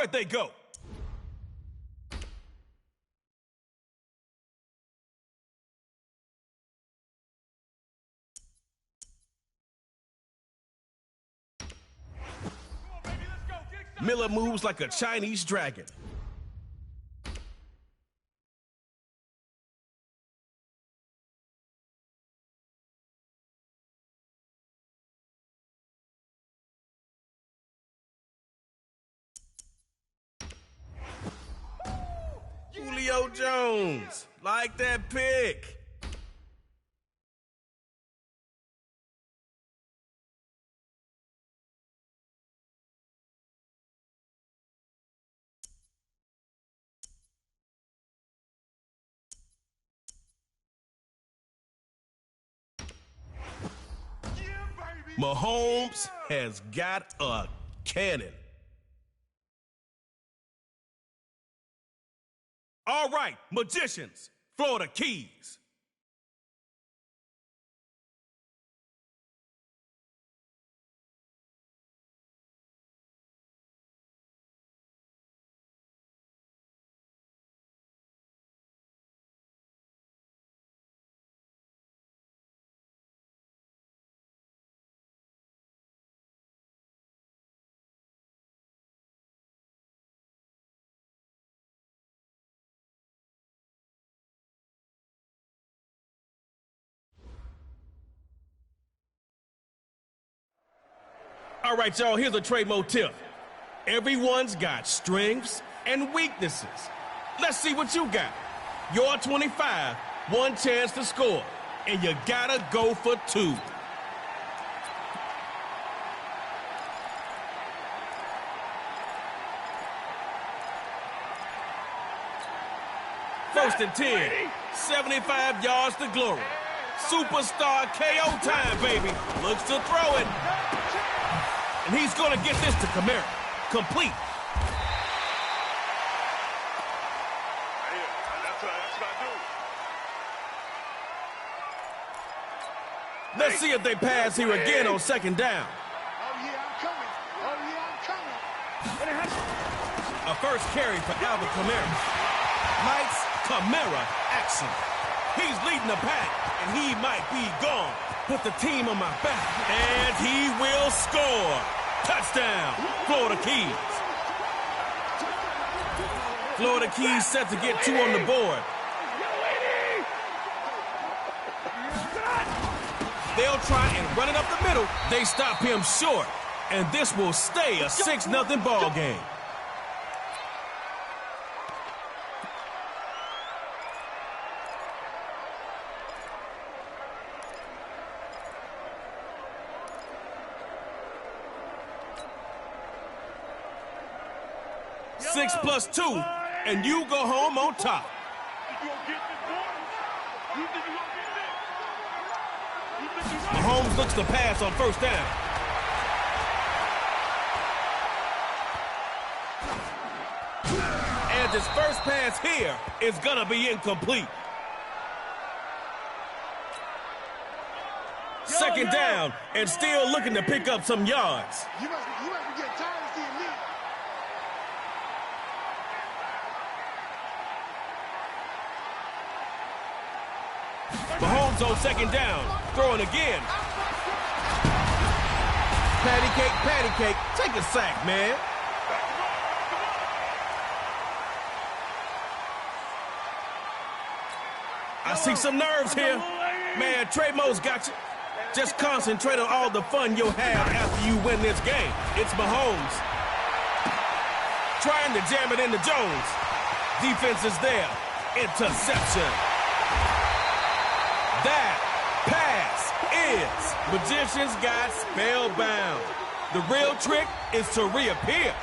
Where'd they go? Miller moves like a Chinese dragon. Julio Jones, like that pick. Mahomes has got a cannon. All right, magicians, Florida Keys. All right, y'all, here's a trade motif. Everyone's got strengths and weaknesses. Let's see what you got. You're 25, one chance to score, and you gotta go for two. First and 10, 75 yards to glory. Superstar KO time, baby. Looks to throw it. And he's going to get this to Kamara. Complete. Let's see if they pass here again on second down. Oh, yeah, I'm coming. Oh, yeah, I'm coming. A first carry for Alvin Kamara. Lights, Kamara, action. He's leading the pack, and he might be gone. Put the team on my back, and he will score. Touchdown, Florida Keys. Florida Keys set to get two on the board. They'll try and run it up the middle. They stop him short, and this will stay a 6-0 ball game. Six plus two, and you go home on top. Mahomes looks to pass on first down. And his first pass here is gonna be incomplete. Second down, and still looking to pick up some yards. You must be getting tired of seeing me. Mahomes on second down, throwing again. Patty cake, take a sack, man. I see some nerves here. Man, Trey Mo's got you. Just concentrate on all the fun you'll have after you win this game. It's Mahomes. Trying to jam it into Jones. Defense is there. Interception. That pass is Magicians got spellbound. The real trick is to reappear.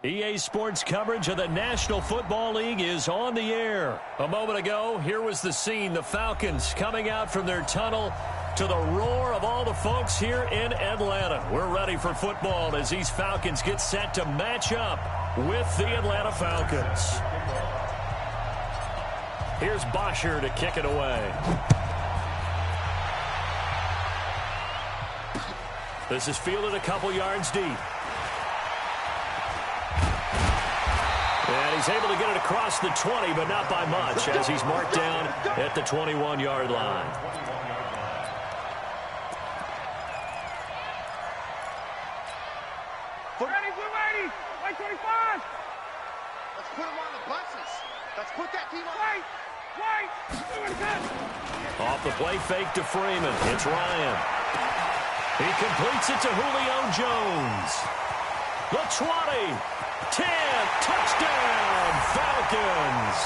EA Sports coverage of the National Football League is on the air. A moment ago, here was the scene. The Falcons coming out from their tunnel to the roar of all the folks here in Atlanta. We're ready for football as these Falcons get set to match up with the Atlanta Falcons. Here's Bosher to kick it away. This is fielded a couple yards deep. And he's able to get it across the 20, but not by much, as he's marked down at the 21-yard line. Ready, 25. Let's put him on the buses. Let's put that team on. Wait. Off the play fake to Freeman. It's Ryan. He completes it to Julio Jones. The 20. 10, touchdown, Falcons.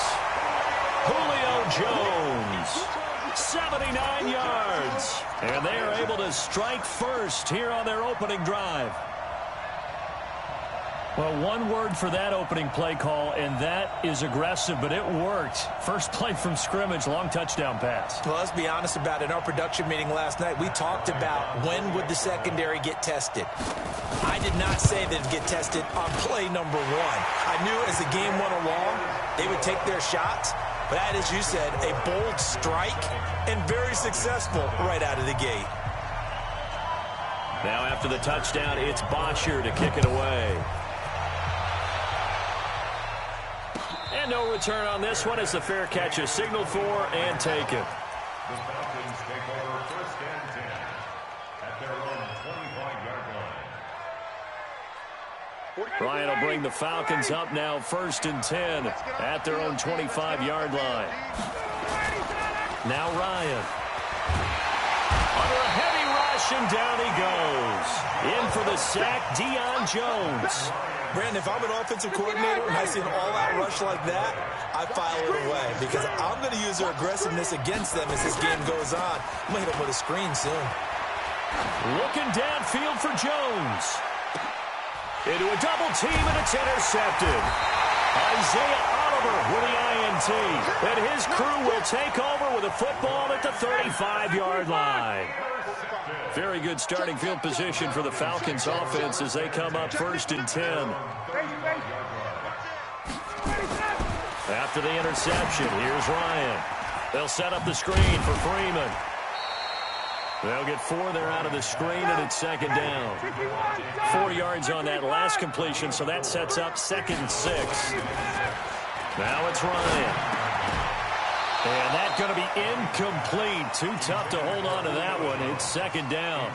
Julio Jones, 79 yards. And they are able to strike first here on their opening drive. Well, one word for that opening play call, and that is aggressive, but it worked. First play from scrimmage, long touchdown pass. Well, let's be honest about it. In our production meeting last night, we talked about when would the secondary get tested. I did not say they'd get tested on play number one. I knew as the game went along, they would take their shots. But that, as you said, a bold strike and very successful right out of the gate. Now after the touchdown, it's Bosher to kick it away. And no return on this one as the fair catch is signaled for and taken. The Falcons take over first and 10 at their own 25-yard line. Ryan will bring the Falcons up now first and 10 at their own 25-yard line. Now Ryan. Under a heavy rush, and down he goes. In for the sack, Deion Jones. Brandon, if I'm an offensive coordinator and I see an all-out rush like that, I file it away because I'm going to use their aggressiveness against them as this game goes on. I'm going to hit them with a screen soon. Looking downfield for Jones. Into a double team, and it's intercepted. Isaiah Oliver with the INT. And his crew will take over with a football at the 35-yard line. Very good starting field position for the Falcons offense as they come up first and 10. After the interception, here's Ryan. They'll set up the screen for Freeman. They'll get 4 there out of the screen, and it's second down. 4 yards on that last completion, so that sets up second and 6. Now it's Ryan. And that's going to be incomplete. Too tough to hold on to that one. It's second down.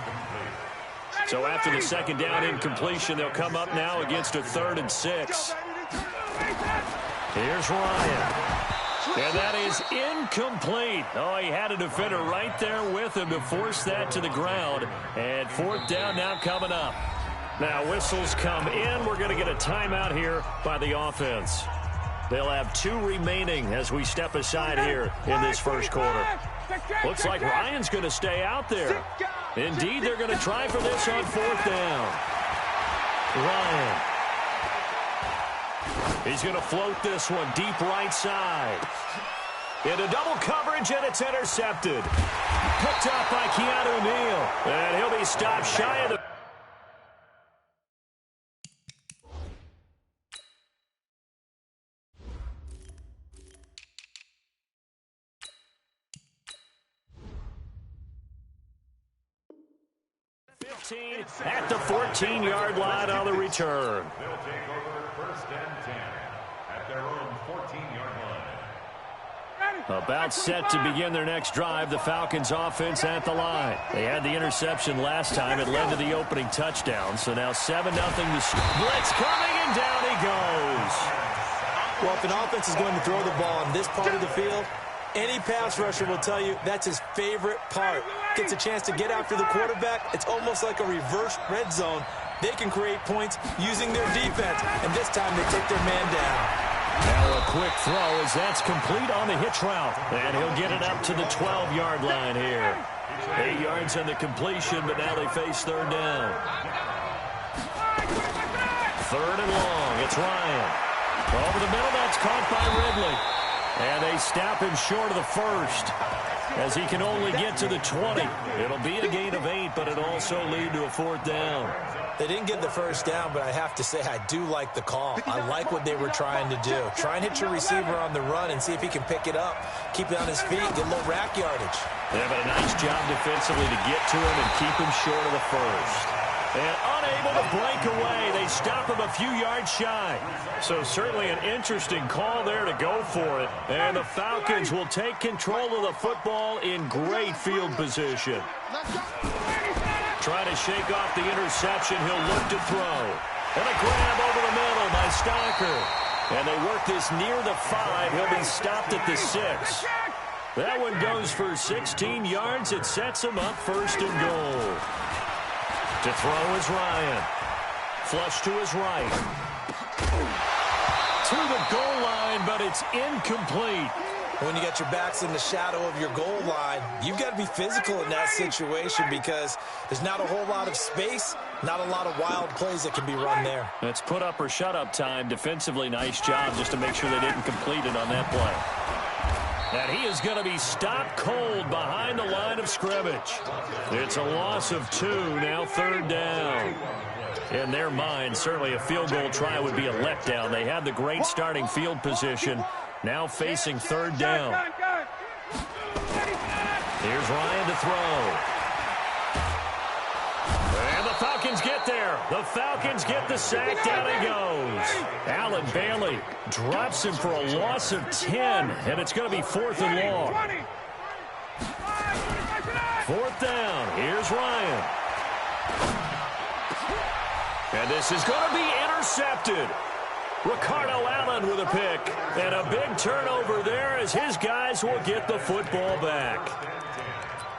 So after the second down incompletion, they'll come up now against a 3rd and 6. Here's Ryan. And that is incomplete. Oh, he had a defender right there with him to force that to the ground. And 4th down now coming up. Now whistles come in. We're going to get a timeout here by the offense. They'll have 2 remaining as we step aside here in this first quarter. Looks like Ryan's going to stay out there. Indeed, they're going to try for this on 4th down. Ryan. He's going to float this one deep right side. Into double coverage, and it's intercepted. Picked up by Keanu Neal. And he'll be stopped shy of the... at the 14-yard line on the return. They'll take over first and 10 at their own 14-yard line. About set to begin their next drive, the Falcons offense at the line. They had the interception last time. It led to the opening touchdown. So now 7-0 to blitz coming, and down he goes. Well, if an offense is going to throw the ball on this part of the field, any pass rusher will tell you that's his favorite part. Gets a chance to get after the quarterback. It's almost like a reverse red zone. They can create points using their defense, and this time they take their man down. Now a quick throw as that's complete on the hitch route. And he'll get it up to the 12-yard line here. 8 yards on the completion, but now they face 3rd down. Third and long. It's Ryan. Over the middle, that's caught by Ridley. And they stop him short of the first, as he can only get to the 20. It'll be a gain of 8, but it'll also lead to a fourth down. They didn't get the first down, but I have to say I do like the call. I like what they were trying to do. Try and hit your receiver on the run and see if he can pick it up, keep it on his feet, get a little rack yardage. They have a nice job defensively to get to him and keep him short of the first. And unable to break away, they stop him a few yards shy. So certainly an interesting call there to go for it. And the Falcons will take control of the football in great field position. Trying to shake off the interception, he'll look to throw. And a grab over the middle by Stocker. And they work this near the 5. He'll be stopped at the 6. That one goes for 16 yards. It sets him up first and goal. To throw is Ryan. Flush to his right. To the goal line, but it's incomplete. When you got your backs in the shadow of your goal line, you've got to be physical in that situation because there's not a whole lot of space, not a lot of wild plays that can be run there. That's put up or shut up time. Defensively, nice job just to make sure they didn't complete it on that play. And he is going to be stopped cold behind the line of scrimmage. It's a loss of 2, now third down. In their mind, certainly a field goal try would be a letdown. They had the great starting field position, now facing third down. Here's Ryan to throw. And the Falcons get there. The Falcons get the sack. Down he goes. Allen Bailey drops him for a loss of 10, and it's going to be fourth and long. Fourth down. Here's Ryan. And this is going to be intercepted. Ricardo Allen with a pick. And a big turnover there as his guys will get the football back.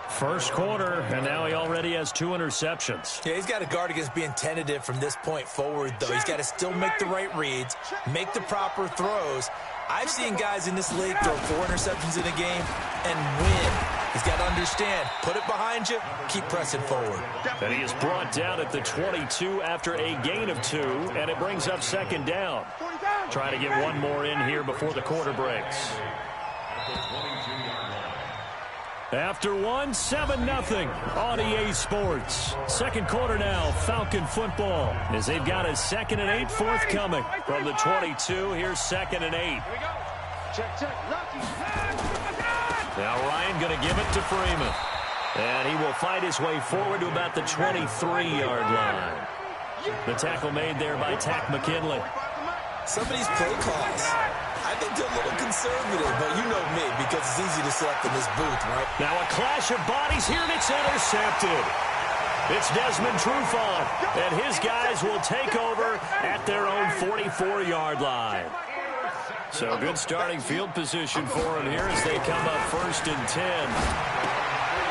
First quarter, and now he already has 2 interceptions. Yeah, he's got to guard against being tentative from this point forward, though. He's got to still make the right reads, make the proper throws. I've seen guys in this league throw 4 interceptions in a game and win. He's got to understand, put it behind you, keep pressing forward. And he is brought down at the 22 after a gain of 2, and it brings up second down. Trying to get one more in here before the quarter breaks. After 1, 7-0 on EA Sports. Second quarter now, Falcon football, as they've got a 2nd and 8 forthcoming. From the 22, here's 2nd and 8. Now Ryan going to give it to Freeman. And he will fight his way forward to about the 23-yard line. The tackle made there by Tack McKinley. Some of these play calls, I think they're a little conservative, but you know me, because it's easy to select in this booth, right? Now a clash of bodies here, and it's intercepted. It's Desmond Trufant, and his guys will take over at their own 44-yard line. So good starting field position for him here as they come up 1st and 10.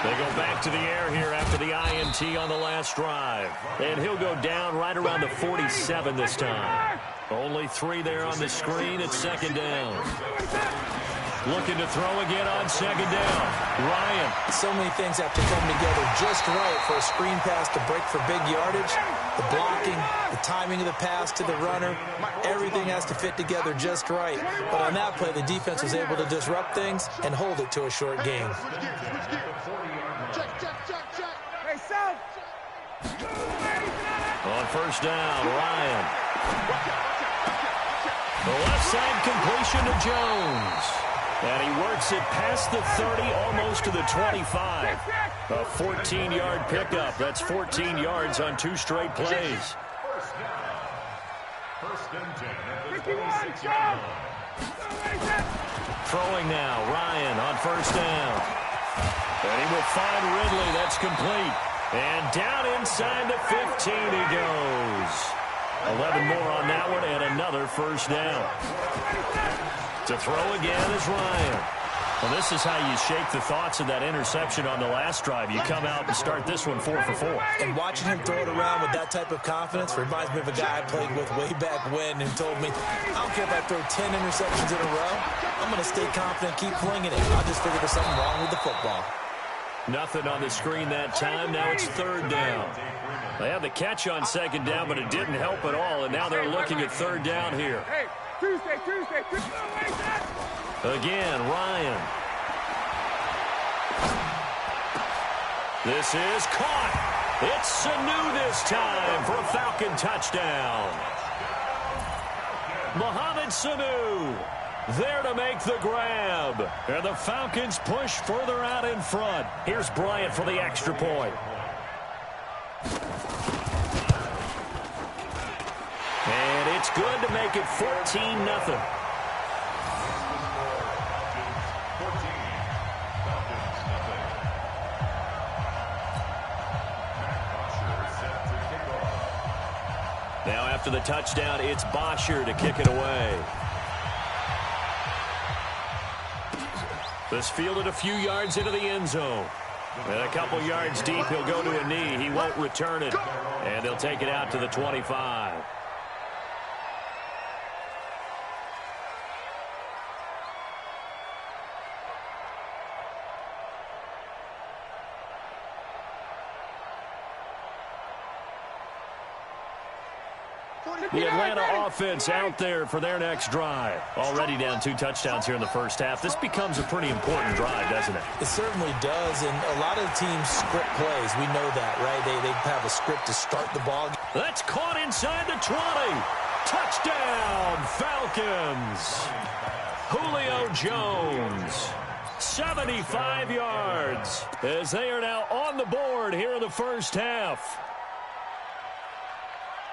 They go back to the air here after the INT on the last drive. And he'll go down right around the 47 this time. Only 3 there on the screen at second down. Looking to throw again on second down. Ryan. So many things have to come together just right for a screen pass to break for big yardage. The blocking, the timing of the pass to the runner, everything has to fit together just right. But on that play, the defense was able to disrupt things and hold it to a short game. On first down, Ryan. The left side completion to Jones. And he works it past the 30, almost to the 25. A 14-yard pickup. That's 14 yards on 2 straight plays. First and 10 at the 26-yard line. Throwing now, Ryan on first down. And he will find Ridley. That's complete. And down inside the 15 he goes. 11 more on that one, and another first down. To throw again is Ryan. Well, this is how you shake the thoughts of that interception on the last drive. You come out and start this one 4 for 4. And watching him throw it around with that type of confidence reminds me of a guy I played with way back when who told me, I don't care if I throw 10 interceptions in a row. I'm going to stay confident, keep flinging it. I just figured there's something wrong with the football. Nothing on the screen that time. Now it's third down. They had the catch on second down, but it didn't help at all, and now they're looking at third down here. Hey, Tuesday. Again, Ryan. This is caught. It's Sanu this time for a Falcon touchdown. Mohamed Sanu there to make the grab. And the Falcons push further out in front. Here's Bryant for the extra point. And it's good to make it 14-0. Now after the touchdown, it's Bosher to kick it away. This fielded a few yards into the end zone. And a couple yards deep, he'll go to a knee. He won't return it. And they'll take it out to the 25. The Atlanta offense out there for their next drive. Already down 2 touchdowns here in the first half. This becomes a pretty important drive, doesn't it? It certainly does, and a lot of teams script plays. We know that, right? They have a script to start the ball. That's caught inside the 20. Touchdown, Falcons. Julio Jones. 75 yards as they are now on the board here in the first half.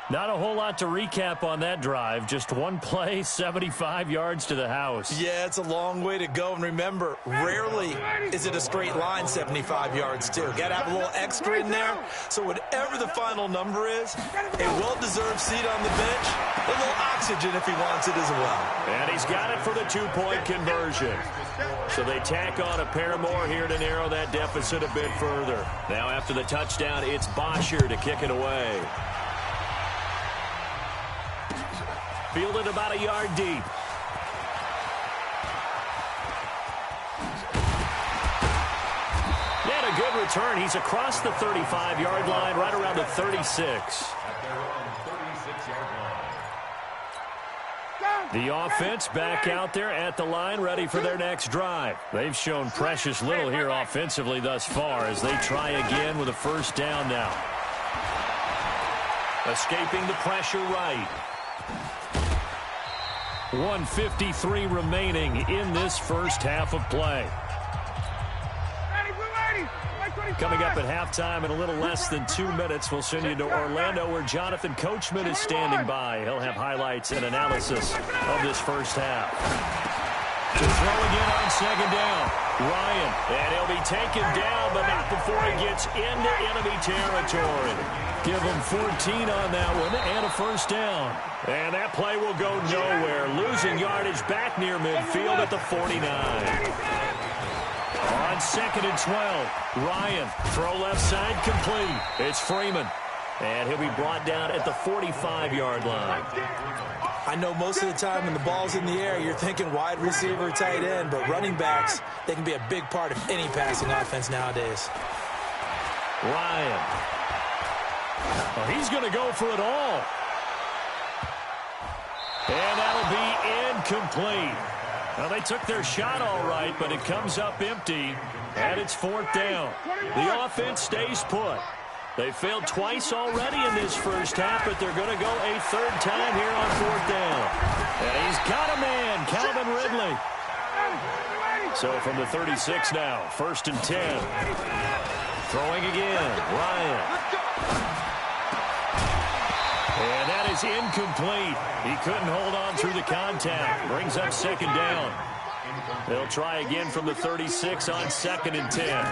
Not a whole lot to recap on that drive. Just one play, 75 yards to the house. Yeah, it's a long way to go. And remember, rarely is it a straight line 75 yards, too. Got to have a little extra in there. So whatever the final number is, a well-deserved seat on the bench, a little oxygen if he wants it as well. And he's got it for the 2-point conversion. So they tack on a pair more here to narrow that deficit a bit further. Now after the touchdown, it's Bosher to kick it away. Fielded about a yard deep. And a good return. He's across the 35-yard line, right around the 36. The offense back out there at the line, ready for their next drive. They've shown precious little here offensively thus far as they try again with a first down now. Escaping the pressure right. 1:53 remaining in this first half of play. Coming up at halftime in a little less than 2 minutes, we'll send you to Orlando where Jonathan Coachman is standing by. He'll have highlights and analysis of this first half. To throw again on second down, Ryan. And he'll be taken down, but not before he gets into enemy territory. Give him 14 on that one and a first down. And that play will go nowhere. Losing yardage back near midfield at the 49. On 2nd and 12, Ryan, throw left side complete. It's Freeman. And he'll be brought down at the 45-yard line. I know most of the time when the ball's in the air, you're thinking wide receiver, tight end, but running backs, they can be a big part of any passing offense nowadays. Ryan. Well, he's going to go for it all. And that'll be incomplete. Well, they took their shot all right, but it comes up empty, and it's 4th down. The offense stays put. They failed twice already in this first half, but they're going to go a 3rd time here on 4th down. And he's got a man, Calvin Ridley. So from the 36 now, 1st and 10. Throwing again, Ryan. And that is incomplete. He couldn't hold on through the contact. Brings up 2nd down. They'll try again from the 36 on 2nd and 10.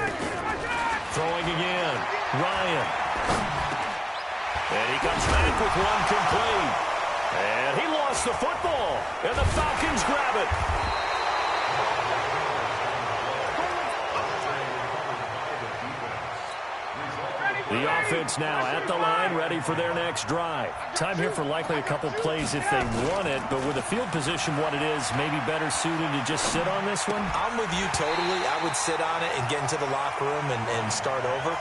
Throwing again, Ryan. And he comes back with one complete. And he lost the football. And the Falcons grab it. The offense now at the line, ready for their next drive. Time here for likely a couple plays if they want it, but with the field position what it is, maybe better suited to just sit on this one? I'm with you totally. I would sit on it and get into the locker room and start over.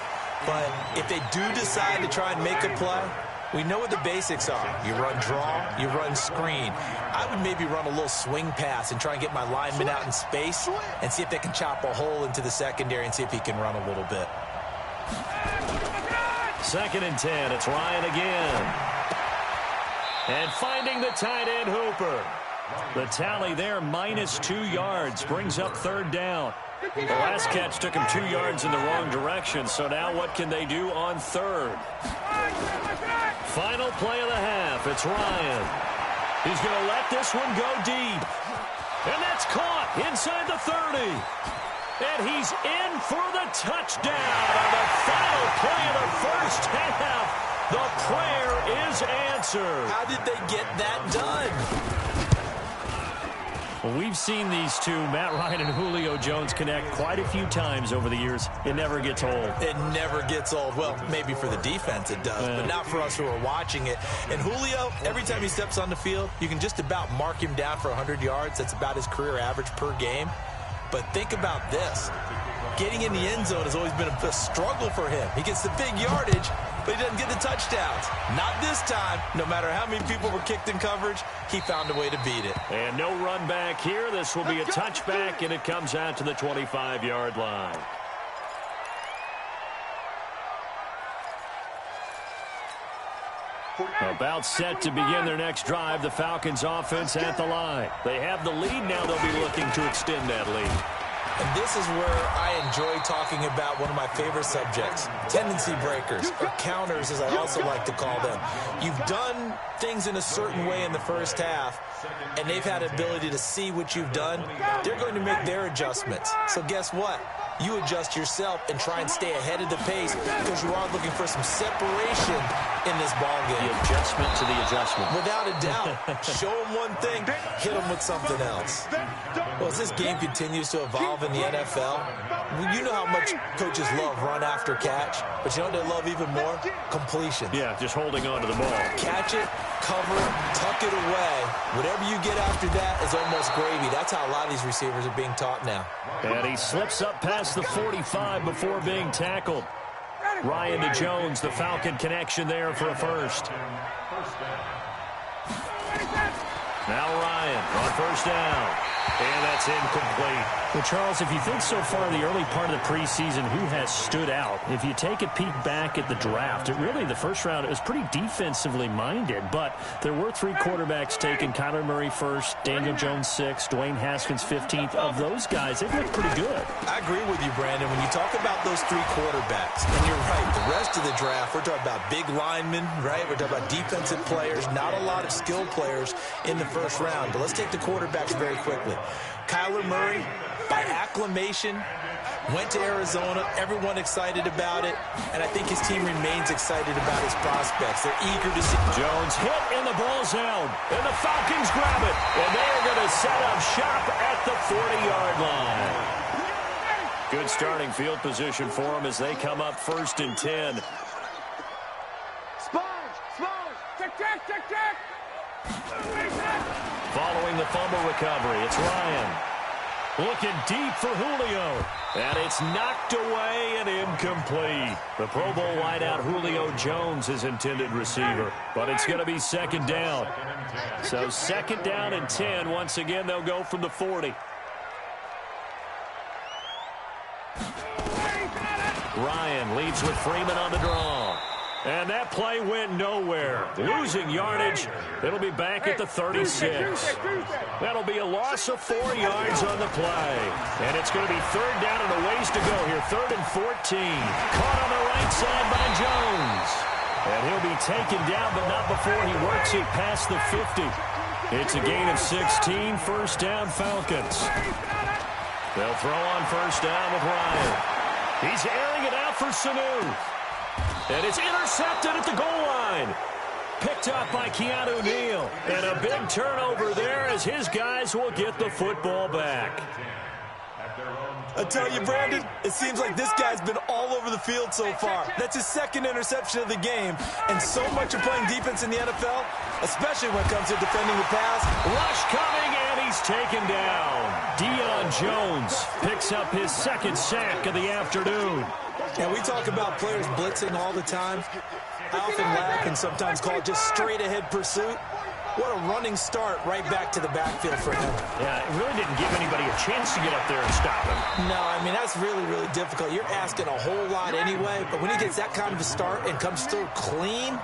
But if they do decide to try and make a play, we know what the basics are. You run draw, you run screen. I would maybe run a little swing pass and try and get my lineman out in space and see if they can chop a hole into the secondary and see if he can run a little bit. 2nd and 10. It's Ryan again. And finding the tight end Hooper. The tally there, -2 yards, brings up 3rd down. The last catch took him 2 yards in the wrong direction, so now what can they do on 3rd? Final play of the half. It's Ryan. He's going to let this one go deep. And that's caught inside the 30. And he's in for the touchdown on the final play of the first half. The prayer is answered. How did they get that done? Well, we've seen these two, Matt Ryan and Julio Jones, connect quite a few times over the years. It never gets old. It never gets old. Well, maybe for the defense it does, but not for us who are watching it. And Julio, every time he steps on the field, you can just about mark him down for 100 yards. That's about his career average per game. But think about this. Getting in the end zone has always been a struggle for him. He gets the big yardage, but he doesn't get the touchdowns. Not this time. No matter how many people were kicked in coverage, he found a way to beat it. And no run back here. This will be a touchback, and it comes out to the 25-yard line. About set to begin their next drive, the Falcons offense at the line. They have the lead now. They'll be looking to extend that lead. And this is where I enjoy talking about one of my favorite subjects, tendency breakers, or counters as I also like to call them. You've done things in a certain way in the first half, and they've had ability to see what you've done. They're going to make their adjustments. So guess what? You adjust yourself and try and stay ahead of the pace because you are looking for some separation in this ball game. The adjustment to the adjustment. Without a doubt. Show them one thing, hit them with something else. Well, as this game continues to evolve in the NFL, you know how much coaches love run after catch, but you know what they love even more? Completion. Yeah, just holding on to the ball. Catch it, cover it, tuck it away. Whatever you get after that is almost gravy. That's how a lot of these receivers are being taught now. And he slips up past the 45 before being tackled. Ryan to Jones, the Falcon connection there for a first. Now Ryan on first down. And that's incomplete. Well, Charles, if you think so far in the early part of the preseason, who has stood out? If you take a peek back at the draft, the first round, it was pretty defensively minded, but there were 3 quarterbacks taken. Kyler Murray first, Daniel Jones 6th, Dwayne Haskins 15th. Of those guys, they've looked pretty good. I agree with you, Brandon. When you talk about those 3 quarterbacks, and you're right, the rest of the draft, we're talking about big linemen, right? We're talking about defensive players, not a lot of skill players in the first round. But let's take the quarterbacks very quickly. Kyler Murray, by acclamation, went to Arizona. Everyone excited about it. And I think his team remains excited about his prospects. They're eager to see. Jones hit and the ball's held. And the Falcons grab it. And they are going to set up shop at the 40-yard line. Good starting field position for them as they come up 1st and 10. Check. Following the fumble recovery, it's Ryan. Looking deep for Julio. And it's knocked away and incomplete. The Pro Bowl wideout Julio Jones, his intended receiver. But it's going to be 2nd down. So 2nd down and 10. Once again, they'll go from the 40. Ryan leads with Freeman on the draw. And that play went nowhere. Losing yardage. It'll be back at the 36. That'll be a loss of 4 yards on the play. And it's going to be 3rd down and a ways to go here. 3rd and 14. Caught on the right side by Jones. And he'll be taken down, but not before he works it past the 50. It's a gain of 16. 1st down, Falcons. They'll throw on 1st down with Ryan. He's airing it out for Sanu. And it's intercepted at the goal line. Picked up by Keanu Neal. And a big turnover there as his guys will get the football back. I tell you, Brandon, it seems like this guy's been all over the field so far. That's his 2nd interception of the game. And so much of playing defense in the NFL, especially when it comes to defending the pass. Rush coming, and he's taken down. Deion Jones picks up his 2nd sack of the afternoon. And we talk about players blitzing all the time. I often laugh and sometimes call it just straight-ahead pursuit. What a running start right back to the backfield for him. Yeah, it really didn't give anybody a chance to get up there and stop him. No, I mean, that's really, really difficult. You're asking a whole lot anyway, but when he gets that kind of a start and comes through clean,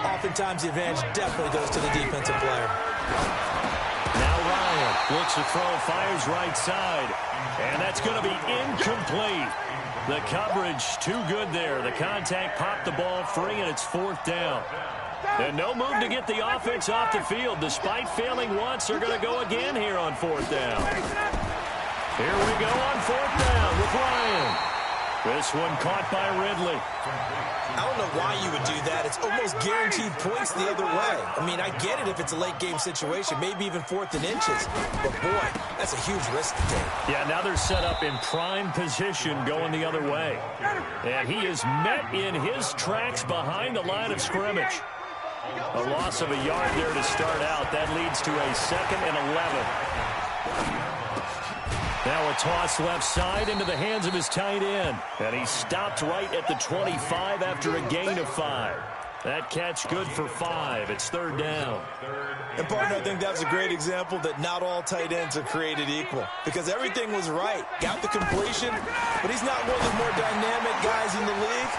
oftentimes the advantage definitely goes to the defensive player. Now Ryan looks to throw, fires right side, and that's going to be incomplete. The coverage too good there. The contact popped the ball free, and it's 4th down. And no move to get the offense off the field. Despite failing once, they're going to go again here on 4th down. Here we go on 4th down with Ryan. This one caught by Ridley. I don't know why you would do that. It's almost guaranteed points the other way. I mean, I get it if it's a late game situation, maybe even 4th and inches. But, boy, that's a huge risk to take. Yeah, now they're set up in prime position going the other way. And he is met in his tracks behind the line of scrimmage. A loss of a yard there to start out. That leads to a 2nd and 11. Now a toss left side into the hands of his tight end. And he stopped right at the 25 after a gain of 5. That catch good for 5. It's 3rd down. And, partner, I think that was a great example that not all tight ends are created equal. Because everything was right. Got the completion, but he's not one of the more dynamic guys in the league.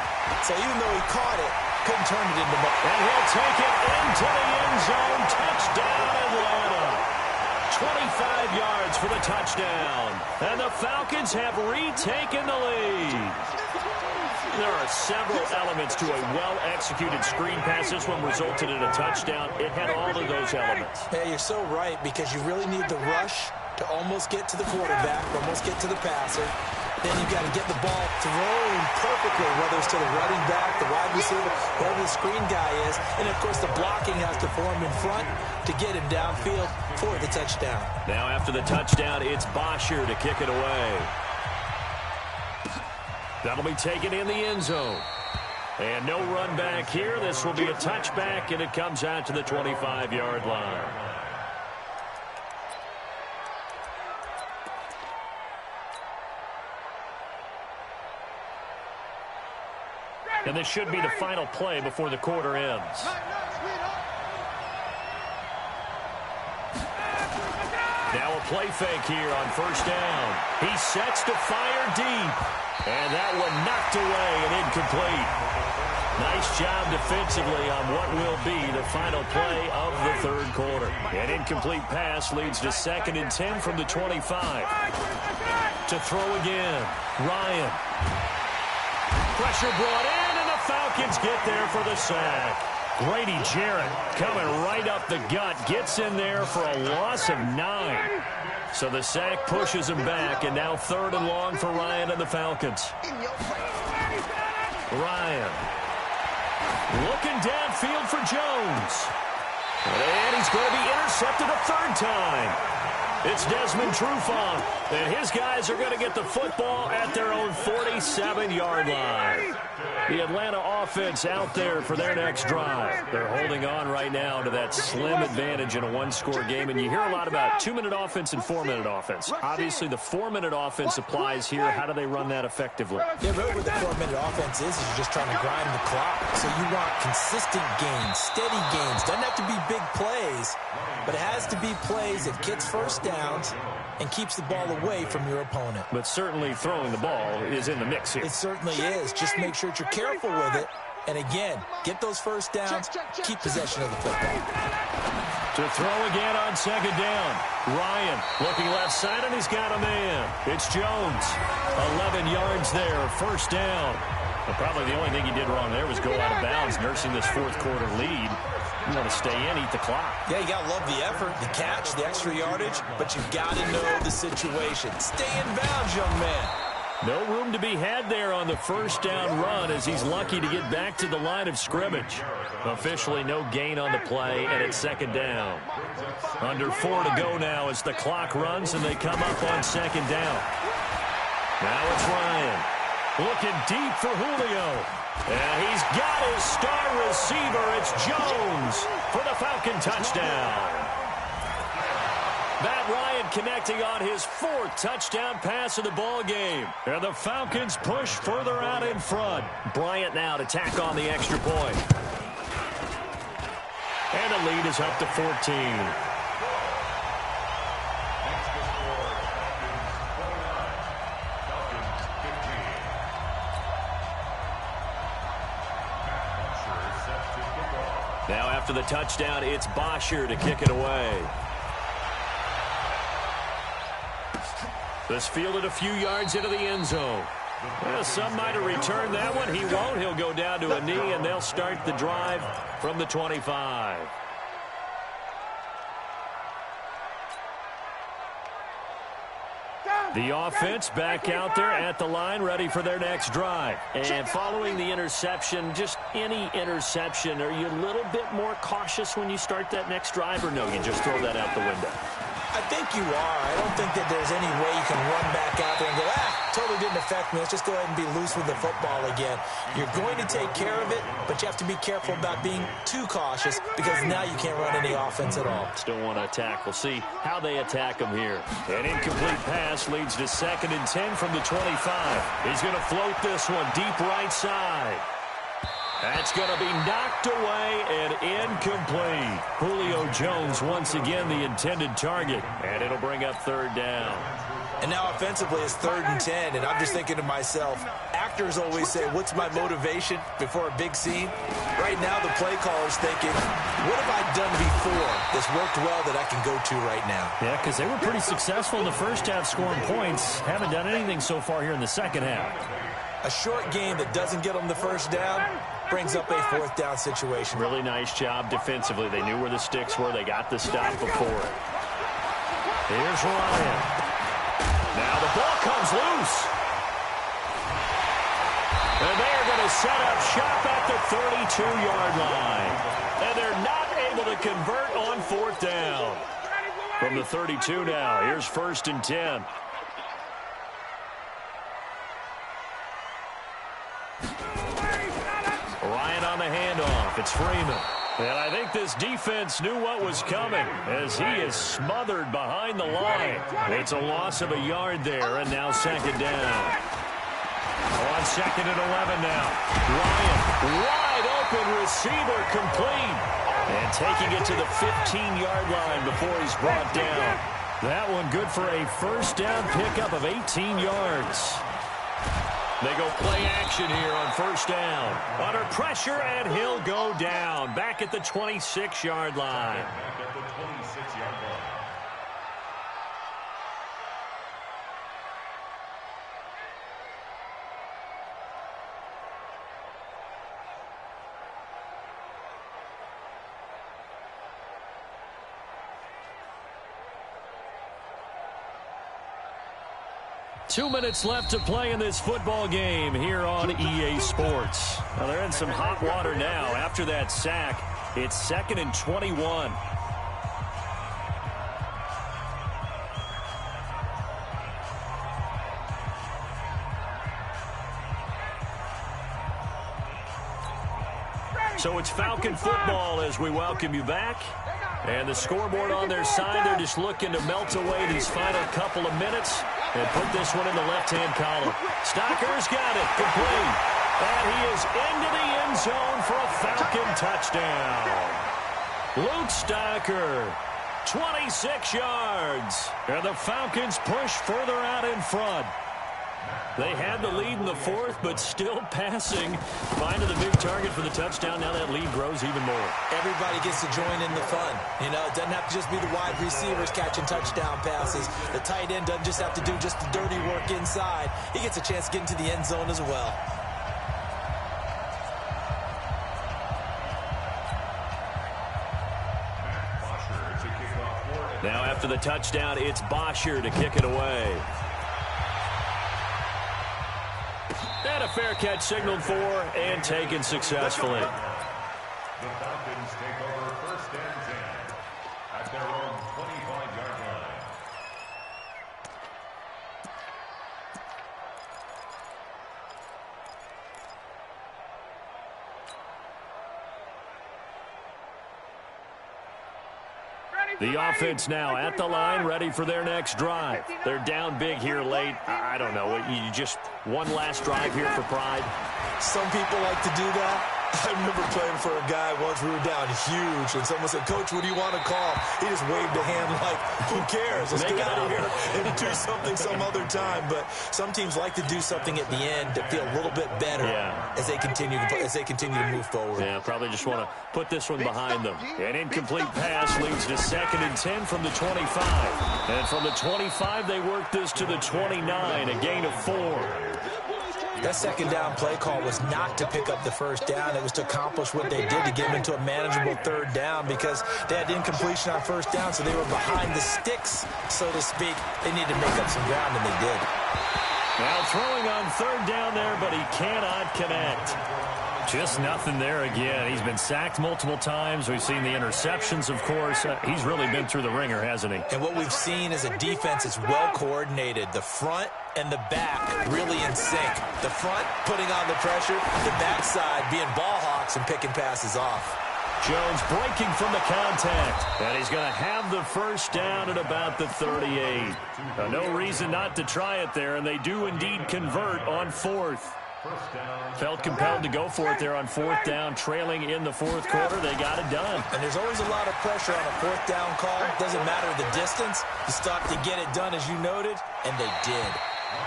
So even though he caught it, couldn't turn it into more. And he'll take it into the end zone. Touchdown, Atlanta. 25 yards for the touchdown. And the Falcons have retaken the lead. There are several elements to a well-executed screen pass. This one resulted in a touchdown. It had all of those elements. Yeah, you're so right, because you really need the rush to almost get to the quarterback, almost get to the passer. Then you've got to get the ball thrown perfectly, whether it's to the running back, the wide receiver, wherever the screen guy is. And, of course, the blocking has to form in front to get him downfield for the touchdown. Now after the touchdown, it's Bosher to kick it away. That'll be taken in the end zone. And no run back here. This will be a touchback, and it comes out to the 25-yard line. And this should be the final play before the quarter ends. Now a play fake here on 1st down. He sets to fire deep. And that one knocked away and incomplete. Nice job defensively on what will be the final play of the 3rd quarter. An incomplete pass leads to 2nd and 10 from the 25. To throw again, Ryan. Pressure brought in, and the Falcons get there for the sack. Grady Jarrett coming right up the gut, gets in there for a loss of 9. So the sack pushes him back, and now 3rd and long for Ryan and the Falcons. Ryan looking downfield for Jones. And he's going to be intercepted a 3rd time. It's Desmond Trufant, and his guys are going to get the football at their own 47-yard line. The Atlanta offense out there for their next drive. They're holding on right now to that slim advantage in a one-score game, and you hear a lot about 2-minute offense and 4-minute offense. Obviously, the 4-minute offense applies here. How do they run that effectively? Yeah, really what the 4-minute offense is you're just trying to grind the clock. So you want consistent gains, steady gains. Doesn't have to be big plays, but it has to be plays that gets first downs and keeps the ball away from your opponent. But certainly throwing the ball is in the mix here. It certainly is. Just make sure that you're careful with it. And again, get those first downs, keep possession of the football. To throw again on 2nd down. Ryan looking left side, and he's got a man. It's Jones. 11 yards there, 1st down. But probably the only thing he did wrong there was go out of bounds, nursing this 4th quarter lead. You want to stay in, eat the clock. Yeah, you got to love the effort, the catch, the extra yardage, but you've got to know the situation. Stay in bounds, young man. No room to be had there on the 1st down run as he's lucky to get back to the line of scrimmage. Officially no gain on the play, and it's 2nd down. Under 4 to go now as the clock runs, and they come up on 2nd down. Now it's Ryan looking deep for Julio. And he's got his star receiver. It's Jones for the Falcon touchdown. Matt Ryan connecting on his 4th touchdown pass of the ball game. And the Falcons push further out in front. Bryant now to tack on the extra point. And the lead is up to 14. Now after the touchdown, it's Bosher to kick it away. This fielded a few yards into the end zone. Well, some might have returned that one. He won't. He'll go down to a knee, and they'll start the drive from the 25. The offense back out there at the line, ready for their next drive. And following the interception, just any interception, are you a little bit more cautious when you start that next drive, or no, you just throw that out the window? I think you are. I don't think that there's any way you can run back out there and go, totally didn't affect me. Let's just go ahead and be loose with the football again. You're going to take care of it, but you have to be careful about being too cautious because now you can't run any offense at all. Still want to attack. We'll see how they attack them here. An incomplete pass leads to 2nd and 10 from the 25. He's going to float this one deep right side. That's going to be knocked away and incomplete. Julio Jones once again the intended target, and it'll bring up 3rd down. And now offensively it's 3rd and 10, and I'm just thinking to myself, actors always say, what's my motivation before a big scene? Right now the play caller's thinking, what have I done before that's worked well that I can go to right now? Yeah, because they were pretty successful in the first half scoring points. Haven't done anything so far here in the second half. A short game that doesn't get them the first down brings up a 4th down situation. Really nice job defensively. They knew where the sticks were. They got the stop before it. Here's Ryan. Now the ball comes loose. And they're going to set up shop at the 32-yard line. And they're not able to convert on 4th down. From the 32 now, here's 1st and 10. Ryan on the handoff. It's Freeman. And I think this defense knew what was coming as he is smothered behind the line. It's a loss of a yard there, and now 2nd down. On 2nd and 11 now. Ryan, wide open receiver, complete. And taking it to the 15-yard line before he's brought down. That one good for a 1st down pickup of 18 yards. They go play action here on 1st down. Under pressure, and he'll go down. Back at the 26-yard line. Back at the 26-yard line. Two minutes left to play in this football game here on EA Sports. Well, they're in some hot water now. After that sack, it's 2nd and 21. So it's Falcon football as we welcome you back. And the scoreboard on their side, they're just looking to melt away these final couple of minutes and put this one in the left-hand column. Stocker's got it, complete. And he is into the end zone for a Falcon touchdown. Luke Stocker, 26 yards. And the Falcons push further out in front. They had the lead in the 4th, but still passing. Finding the big target for the touchdown. Now that lead grows even more. Everybody gets to join in the fun. You know, it doesn't have to just be the wide receivers catching touchdown passes. The tight end doesn't just have to do just the dirty work inside. He gets a chance to get into the end zone as well. Now after the touchdown, it's Bosher to kick it away. And a fair catch signaled for and taken successfully. The Falcons take over 1st and 10 at their own 25-yard line. Ready, The offense now at the line, ready for their next drive. They're down big here late. I don't know. You just one last drive here for pride? Some people like to do that. I remember playing for a guy once. We were down huge, and someone said, "Coach, what do you want to call?" He just waved a hand like, "Who cares? Let's get out of here and do something some other time." But some teams like to do something at the end to feel a little bit better as they continue to move forward. Yeah, probably just want to put this one behind them. An incomplete pass leads to 2nd and 10 from the 25. And from the 25, they work this to the 29, a gain of 4. That second down play call was not to pick up the first down. It was to accomplish what they did, to get them into a manageable 3rd down, because they had incompletion on 1st down, so they were behind the sticks, so to speak. They needed to make up some ground, and they did. Now throwing on 3rd down there, but he cannot connect. Just nothing there again. He's been sacked multiple times. We've seen the interceptions, of course. He's really been through the ringer, hasn't he? And what we've seen is a defense that's well coordinated. The front and the back really in sync. The front putting on the pressure, the backside being ball hawks and picking passes off. Jones breaking from the contact. And he's going to have the first down at about the 38. No reason not to try it there, and they do indeed convert on 4th. Felt compelled to go for it there on 4th down, trailing in the 4th quarter. They got it done. And there's always a lot of pressure on a 4th down call. Doesn't matter the distance. You stop to get it done, as you noted, and they did.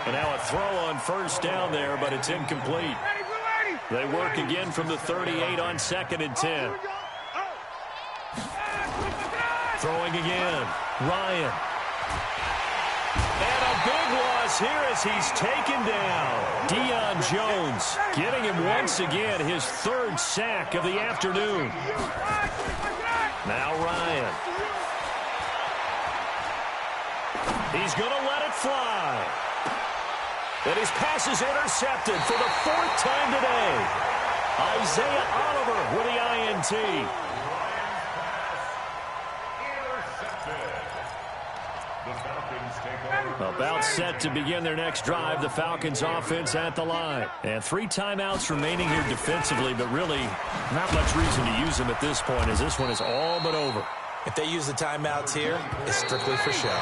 And now a throw on 1st down there, but it's incomplete. They work again from the 38 on 2nd and 10. Throwing again. Ryan. And a big loss here as he's taken down. Deion Jones getting him once again, his 3rd sack of the afternoon. Now Ryan. He's going to let it fly. And his pass is intercepted for the 4th time today. Isaiah Oliver with the INT. About set to begin their next drive. The Falcons offense at the line. And 3 timeouts remaining here defensively, but really not much reason to use them at this point, as this one is all but over. If they use the timeouts here, it's strictly for show.